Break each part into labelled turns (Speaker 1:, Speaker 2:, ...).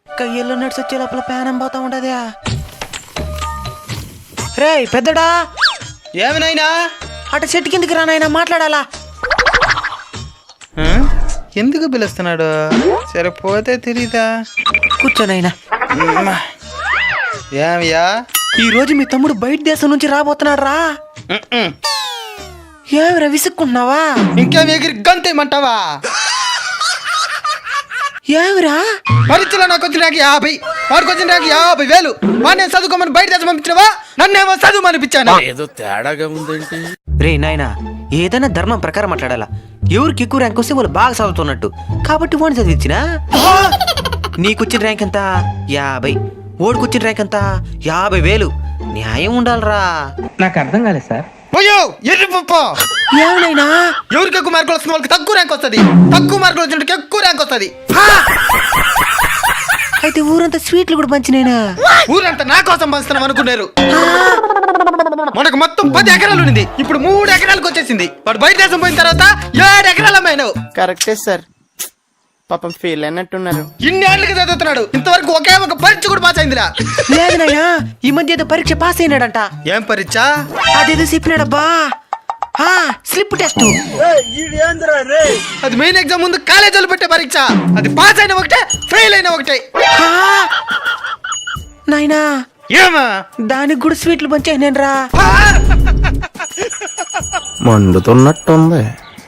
Speaker 1: కయ్యల్లో నడిచి వచ్చే లోపల ప్యానం పోతా ఉండదే. రే పెద్దడా,
Speaker 2: ఏమినైనా
Speaker 1: అటు చెట్టు కిందికి రానైనా మాట్లాడాలా.
Speaker 2: ఎందుకు పిలుస్తున్నాడు? సరే పోతే తెలీదా?
Speaker 1: కూర్చోనైనా.
Speaker 2: ఏమయ్యా?
Speaker 1: ఈ రోజు మీ తమ్ముడు బయట దేశం నుంచి రాబోతున్నాడు రా. ఏమిరా విసుక్కుంటున్నావా?
Speaker 2: ఇంకేం ఎగిరి గంతేమంటావా?
Speaker 1: ఏమిరా?
Speaker 2: పరీక్షలో నాకు వచ్చిన 50, వాడికి వచ్చిన 50,000. వాడిని నేను చదువుకోమని బయట దేశం పంపించినవా? నన్నేమో చదువు అనిపించాను.
Speaker 3: ఏదో తేడాగా ఉందేంటి?
Speaker 1: రే నాయనా, ఏదైనా ధర్మం ప్రకారం మాట్లాడాలా. ఎవరికి ఎక్కువ ర్యాంక్ వస్తే వాళ్ళు బాగా చదువుతున్నట్టు కాబట్టి వాడిని చదివించినా. నీకొచ్చిన ర్యాంక్ ఎంత? 50. ఓడికొచ్చిన ర్యాంక్ ఎంత? 50,000. న్యాయం ఉండాలరా.
Speaker 4: నాకు అర్థం కాలేదు సార్.
Speaker 2: పోయో ఎర్రి పప్ప.
Speaker 1: ఏమనైనా
Speaker 2: ఎవరికి ఎక్కువ మార్కులు వస్తుంది వాళ్ళకి తక్కువ ర్యాంక్ వస్తుంది, తక్కువ మార్కులు వచ్చిన ఎక్కువ ర్యాంక్ వస్తుంది.
Speaker 1: అయితే ఊరంతా స్వీట్లు కూడా పంచినేనా?
Speaker 2: ఊరంతా నా కోసం పంచుతున్నాం అనుకున్నారు. మనకు మొత్తం 10 ఎకరాలు ఉంది, ఇప్పుడు 3 ఎకరాలకు వచ్చేసింది. వాడు బయట దేశం పోయిన తర్వాత 7 ఎకరాలు అమ్మాయినావు.
Speaker 5: కరెక్టే సార్, పాపం ఫీల్ అయినట్టున్నారు.
Speaker 2: ఇన్ని ఏళ్ళకి చదువుతున్నాడు, ఇంతవరకు ఒకే ఒక పరీక్ష కూడా పాస్ అయిందిరా.
Speaker 1: లేదు నాయనా, ఈ మధ్య ఏదో పరీక్ష పాస్ అయినాడంట.
Speaker 2: ఏం పరీక్ష?
Speaker 1: అదేదో చెప్పినాడబ్బా, స్లిప్ టెస్ట్.
Speaker 2: అది మెయిన్ ఎగ్జామ్ ముందు కాలేజీలో పెట్టే పరీక్ష. అది పాస్ అయిన ఒకటే, ఫెయిల్ అయిన ఒకటే.
Speaker 1: నాయనా
Speaker 2: ఏమా?
Speaker 1: దానికి కూడా స్వీట్లు పంచేనేనరా.
Speaker 3: మండుతున్నట్టుంది.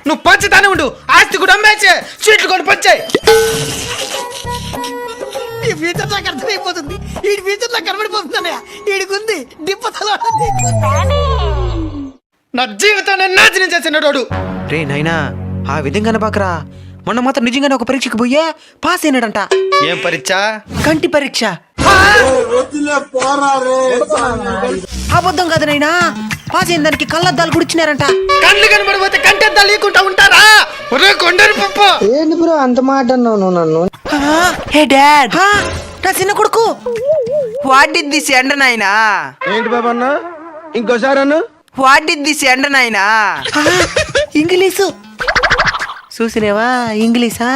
Speaker 2: నువ్వు పంచుతానే ఉండు, ఆస్తి కూడా అమ్మేచ్చే, స్వీట్లు కూడా పంచాయి.
Speaker 6: ఈ ఫ్యూచర్ నాకు అర్థమైపోతుంది. ఈ ఫ్యూచర్ నాకు కనబడిపోతుందన్నయ్య. ఈడికుంది దిప్పతల.
Speaker 2: నా జీవితం నేను నాశనం చేసినాడు.
Speaker 1: రే నాయనా, ఆ విధంగా బాకరా. మొన్న మాత్రం నిజంగానే ఒక పరీక్షకు పోయే పాస్ అయినాడంట.
Speaker 2: ఏం పరీక్ష?
Speaker 1: కంటి పరీక్ష. అబద్ధం కదా నాయనా, పాస్ అయిన దానికి కళ్ళద్దాలు కూడా ఇచ్చినారంట.
Speaker 2: కళ్ళు కనబడిపోతే కంటెద్దా లేకుండా ఉంటారా? కొండరు పప్ప.
Speaker 6: ఏంది బ్రో అంత మాట అన్నావు నన్ను?
Speaker 1: హే డాడ్, నా చిన్న కొడుకు. వాట్ డిడ్ దిస్ ఎండ నాయనా?
Speaker 5: ఏంటి బాబా అన్న, ఇంకోసారి అన్న.
Speaker 1: వాట్ డిడ్ దిస్ ఎండ నాయనా? ఇంగ్లీషు చూసినేవా? ఇంగ్లీషా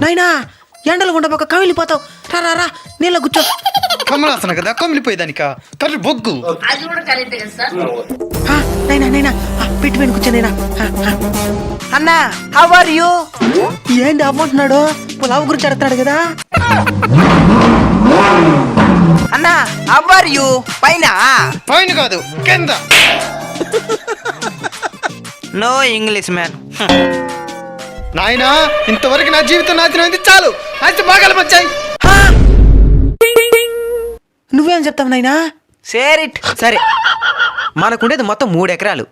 Speaker 1: నాయనా? ఎండలు ఉండబోక కమిలిపోతావు. రా రా, నీళ్ళ కూర్చో.
Speaker 2: కమలాసన కదా, కమిలిపోయేదానిక కర్రు బొగ్గు.
Speaker 1: నైనా నైనా పెట్టి వెను కూర్చో నైనా. అన్నా, హౌ ఆర్ యూ? ఏంటి అమ్మంటున్నాడు? పులావ్ గురించి అడుగుతున్నాడు కదా. అన్నా, హౌ ఆర్ యూ? పైన
Speaker 2: పైన కాదు, కింద.
Speaker 1: No English man.
Speaker 2: నాయనా, ఇంతవరకు నా జీవితం నాశనం అయింది, చాలు. అయితే బాగాలు వచ్చాయి.
Speaker 1: నువ్వేం చెప్తావు నాయనా? సరే, మనకుండేది మొత్తం 3 ఎకరాలు.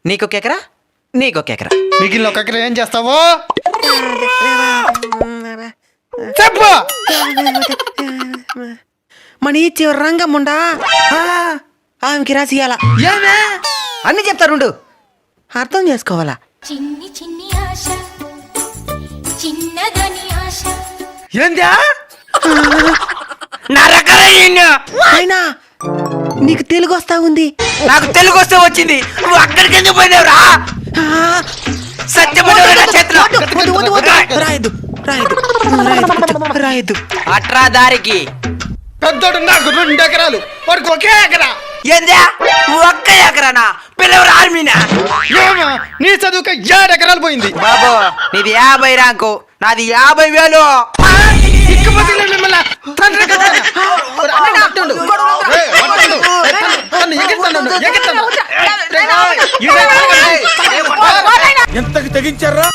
Speaker 1: నీకొక ఎకరా, నీకొక ఎకరా.
Speaker 2: మిగిలిన 1 ఎకరా ఏం చేస్తావో చెప్పు.
Speaker 1: మన ఇచ్చి రంగమ్ముండా ఆమెకి రాసియాల.
Speaker 2: ఏమే?
Speaker 1: అన్ని చెప్తారుండు, అర్థం చేసుకోవాలా.
Speaker 7: చిన్ని చిన్ని ఆశ, చిన్నదని ఆశ.
Speaker 2: ఏందా?
Speaker 1: అయినా నీకు తెలుగు వస్తా ఉంది.
Speaker 4: నాకు తెలుగు వస్తే వచ్చింది, నువ్వు అక్కడికి ఎందుకు పోయినావురా?
Speaker 1: రాయద్దు.
Speaker 4: అట్రా దారికి.
Speaker 2: పెద్దోడు నాకు 2 ఎకరాలు, వాడికి 1 ఎకరా.
Speaker 4: ఏందా? ఒక్క ఎకరానా? పిల్లలు ఆర్మీనా?
Speaker 2: ఏమా? నీ చదువుక 7 ఎకరాలు పోయింది.
Speaker 4: బాబు, నీది 50 ర్యాంకు, నాది 50,000.
Speaker 3: ఎంతకి తెగించారా?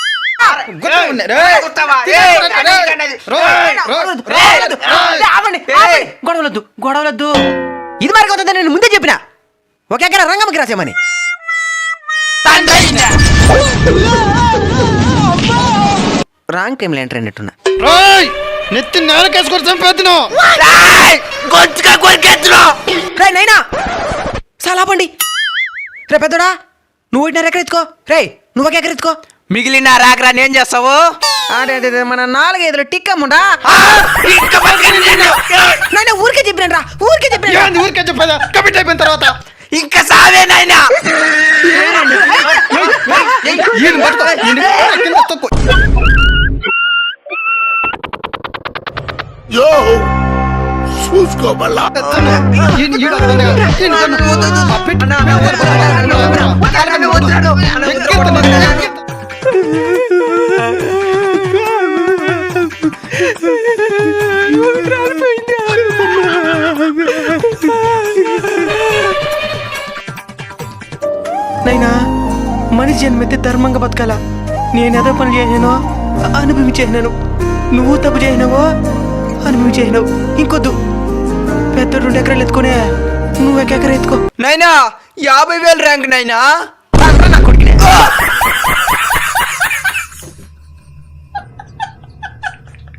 Speaker 1: గొడవలద్దు. ఇది మరి కొంత నేను ముందే చెప్పిన, 1 ఎకరా రంగమ్మకి రాసామని. రాంగ్ టైంలో ఎంటర్ అయినట్టున్నా.
Speaker 2: నెత్తి నేలకేసుకొని చంపేద్దును.
Speaker 1: నైనా చాలా పండి. రే పెద్దోడా, నువ్వు 1 ఎకర ఎత్తుకో. రే నువ్వు 1 ఎకర ఎత్తుకో.
Speaker 4: మిగిలిన రాకరా ఏం చేస్తావు?
Speaker 1: అదే మన 4 5 టిక్కమ్ముండా. నాయన ఊరికే చెప్పినా, ఊరికే
Speaker 2: చెప్పేదా? కమిట్ అయిపోయిన తర్వాత
Speaker 4: ఇంకా సావే నాయనా.
Speaker 3: యో చూసుకో మళ్ళా
Speaker 1: నైనా మనిషి జన్మెత్తే ధర్మంగా బతకాల నేనేదో పని చేసినానో అనుభవించేసినాను, నువ్వు తప్పు చేసినావో అనుభవించేసినావు. ఇంకొద్దు, పెద్ద 2 ఎకరాలు ఎత్తుకునే నువ్వు 1 ఎకరా ఎత్తుకో.
Speaker 4: నైనా 50,000 ర్యాంక్ నైనా
Speaker 1: నా కొడుకునే